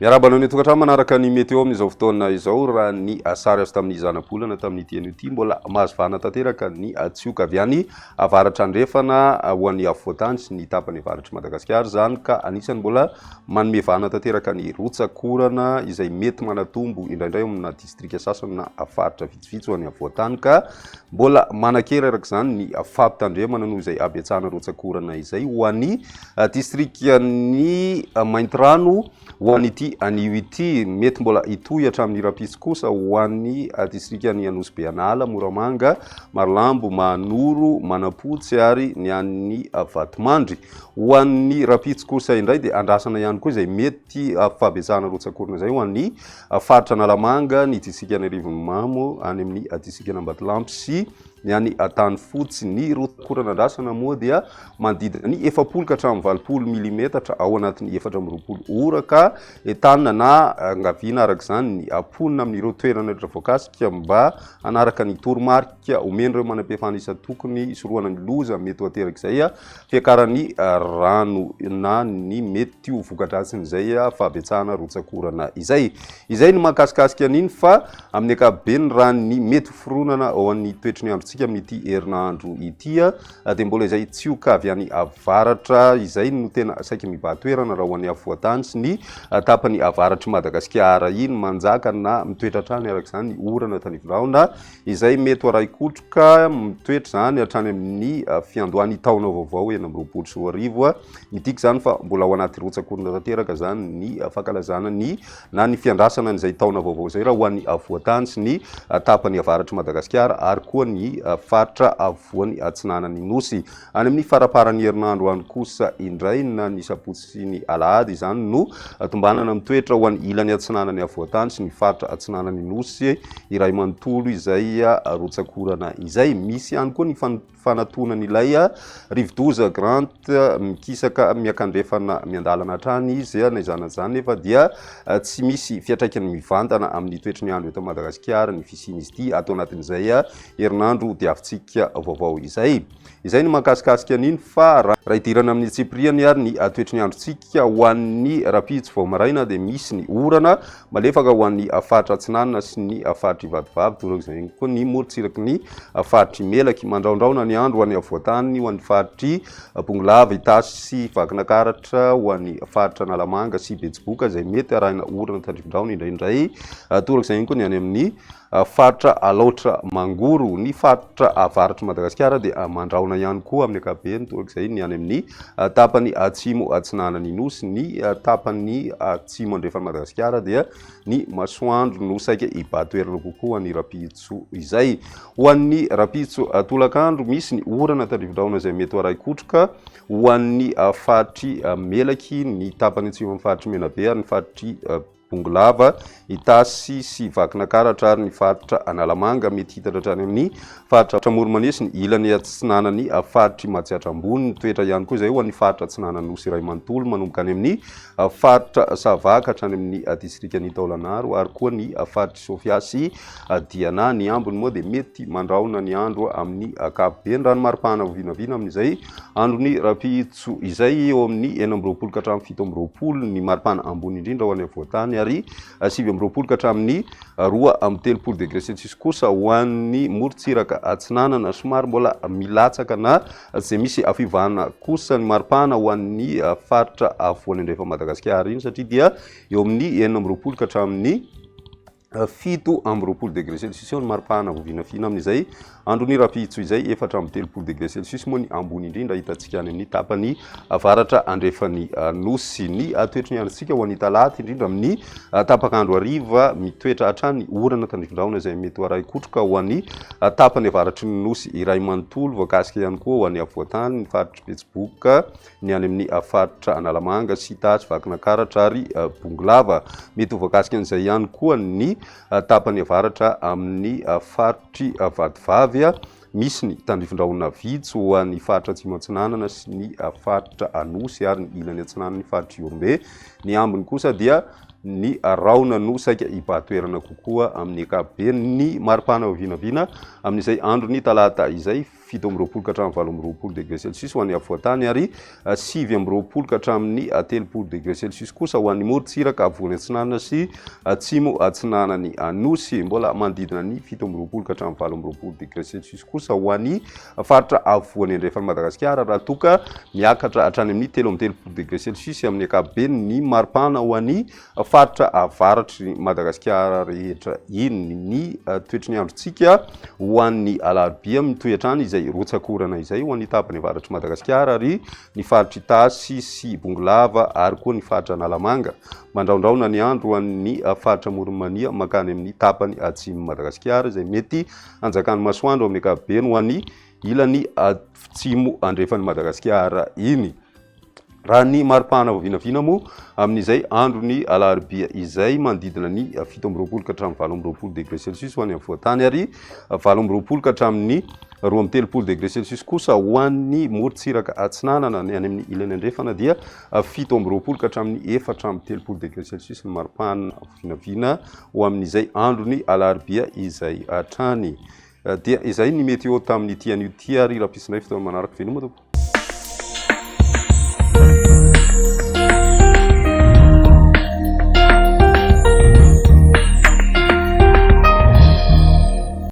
Miarabana ny tokantrano manaraka ny météo amin'izao fotoana izao raha ny sary azy tamin'ny zana-bolana tamin'ny teny ity mbola mahazovana tanteraka ny tsioka avy any avaratra andrefana ho an'ny afovoantany sy ny tapany avaratry Madagasikara zany ka anisany mbola manome vana tanteraka ny rotsakorana izay mety manatombo indraindray amina distrika sasany na afaritra vitsivitsy ho an'ny afovoantany ka mbola manan-kery araka zany ny fampitandremana noho izay abetsahana rotsakorana izay ho an'ny distrikan'ny Maintirano ho an'ity anio ity mety mbola itoy hatramin'ny rapisy kosa ho an'ny distrikany Anosy-Beanala, Moramanga, Marolambo, Mahanoro, Manapotsy ary ny an'ny Vatomandry. Ho an'ny rapitsy kosa indray dia andrasana ihany koa izay mety fahabetsahana rotsakorana izay ho an'ny faritra Analamanga, ny distrikany Rivonimamy, any amin'ny distrikany Ambatolampy sy ny any tany fotsy. Ny rotsakorana andrasana moa dia manodidina ny 4 ka hatramin'ny 20 milimetatra ao anatin'ny 420 ora ka entanina na angaviana araka izany ny aponina amin'ireo toerana rehetra voakasika mba anaraka ny toromarika omen'ireo manam-pihefana isan-tokony isorohana ny loza mety ho ateraka izay fiakaran'ny rano na ny mety ho vokadratsiny izay fahabetsahana rotsakorana izay. Izay ny mahakasikasika an'iny fa amin'ny ankapobeny raha ny mety foronana ao an'ny toetry ny androntsika amin'ity herinandro ity dia mbola izay tsioka avy any avaratra izay no tena saika mibahatoerana raha ho an'ny afovoantany sy ny tapany avaratry Madagasikara iny manjaka na mitoetra hatrany araka izany orana tanivondraona izay mety hoaraikotroka mitoetra zany hatrany amin'ny fiandohan'ny taona vaovao enina amby roapolo sy roa arivo midika zany fa mbola ao anaty rotsakorana tanteraka zany ny fankalazana ny na ny fiandrasana n'izay taona vaovao izay raha ho an'ny afovoantany sy ny tapany avaratry Madagasikara ary koa ny faritra avoan'ny atsinanany nosy. Any amin'ny faraparan'ny herinandro any kosa indray na ny sabotsy sy ny alahady izany no tombanana mitoetra ho an'ny ilany atsinanany afovoantany sy ny faritra atsinanany nosy iray manontolo izay rotsakorana izay. Misy ihany koa ny fanatonany ilay rivodoza Grant mikisaka miakandrefana miandalana hatrany izy naizana zany nefa dia tsy misy fiatraikany mivantana amin'ny toetry ny andro eto Madagasikara ny fisian'izy ity atao anatin'izay herinandro diavintsika vaovao izay. Izay ny mahakasikasika an'iny fa raha idirana amin'ny tsipriany ary ny toetry ny androntsika ho an'ny rapitsy vao maraina dia misy ny orana malefaka ho an'ny faritra atsinanana sy ny faritra ivadivavy toy izay koa ny morotsiraky ny faritra melaky mandraondraona ny andro ho an'ny afovoantany ho an'ny faritry Bongolava, Itasy sy Vakinakaratra ho an'ny faritra Analamanga sy Betsiboka izay mety arahina orana tandrivondraona indraindray toy izay koa ny any amin'ny faritra Alaotra Mangoro. Ny faritra avaratry Madagasikara dia mandraona ihany koa amin'ny ankapobeny toy izay ny any amin'ny tapany atsimo atsinanany nosy. Ny tapany atsimo andrefan'ny Madagasikara dia ny masoandro no saika ibahatoerana kokoa ny rapitso izay. Ho an'ny rapitso tolakandro misy ny orana tandrivondraona izay mety hoaraikotroka ho an'ny faritry Melaky, ny tapany atsimo amin'ny faritry Menabe ary ny faritry Bongolava, Itasy sy Vakinakaratra ary ny faritra Analamanga mety hitatra hatrany amin'ny faritra Moromaniesy ny ilany atsinanany faritry Matsiatra Ambony. Ny toetra ihany koa izay ho an'ny faritra atsinanany Nosy iray manontolo manomboka any amin'ny faritra Savaka hatrany amin'ny distrikany Taolagnaro ary koa ny faritry Sofia sy Diana. Ny ambony moa dia mety mandraona ny andro amin'ny ankapobeny raha ny maripana vinavina amin'izay andron'ny rapitso izay eo amin'ny 4 ka hatramin'ny 7 ny maripana ambony indrindra ho an'ny afovoantany ary 7 ka hatramin'ny 2 degré celsius kosa ho an'ny morotsiraka atsinanana somary mbola milatsaka na izay misy afivana kosa ny maripana ho an'ny faritra avoany andrefa Madagasikara iny satria dia eo amin'ny 4 ka hatramin'ny 7 degré celsius ny maripana vovinafina amin'izay andron'ny rapitso izay 4 degré celsius moa ny ambony indrindra hitantsika any amin'ny tapany avaratra andrefan'ny nosy. Ny toetry ny androntsika ho an'ny talata indrindra amin'ny tapakandro hariva mitoetra hatrany orana tandrivondraona izay mety hoaraikotroka ho an'ny tapany avaratry ny nosy iray manontolo voakasika ihany koa ho an'ny afovoantany ny faritry Betsiboka, ny any amin'ny faritra Analamanga sy Itasy, Vakinakaratra ary Bongolava. Mety ho voakasika an'izay ihany koa ny tapany avaratra amin'ny faritry Vadivavy. Misy ny tandrivondraona Vitso ho an'ny faritra atsimo atsinanana sy ny faritra Anosy ary ny ilany atsinanany faritra Iombe. Ny ambiny kosa dia ny raona no saika ibahatoerana kokoa amin'ny ankapobeny. Ny maripana vinavina amin'izay andro ny talata izay fito amby roapolo ka hatramin'ny valo amby roapolo degré celsius ho an'ny afoantany ary sivy amby roapolo ka hatramin'ny telopolo degré celsius kosa ho an'ny morotsiraka afovoany atsinanana sy atsimo atsinanany anosy. Mbola manodidina ny fito amby roapolo ka hatramin'ny valo amby roapolo degré celsius kosa ho an'ny faritra afovoany andrefany Madagasikara raha toka miakatra hatrany amin'ny telo amby telopolo degré celsius amin'ny ankapobeny ny maripana ho an'ny faritra avaratry Madagasikara rehetra iny. Ny toetry ny androntsika ho an'ny alarobia mitohy hatrany izay rotsakorana izay ho an'ny tapany avaratry Madagasikara ary ny faritra Itasy sy Bongolava ary koa ny faritra Analamanga. Mandraondraona ny andro ho an'ny faritra Moronmania makany amin'ny tapany atsimo Madagasikara izay mety anjakany masoandro amin'ny ankapobeny ho an'ny ilany atsimo andrefany Madagasikara iny. Raha ny maripana vinavina moa amin'izay andro ny alarobia izay manodidina ny fito amby roapolo ka hatramin'ny valo amby roapolo degré celsius ho an'ny afovoantany ary valo amby roapolo ka hatramin'ny roa amby telopolo degré celsius kosa ho an'ny morotsiraka atsinanana ny any amin'ny ilany andrefana dia fito amby roapolo ka hatramin'ny efatra amby telopolo degré celsius ny maripana vinavina ho amin'izay andro ny alarobia izay hatrany. Dia izay ny météo tamin'ny ity an'io ty ary raha pisinay fitaovana manaraka veloma tompoko.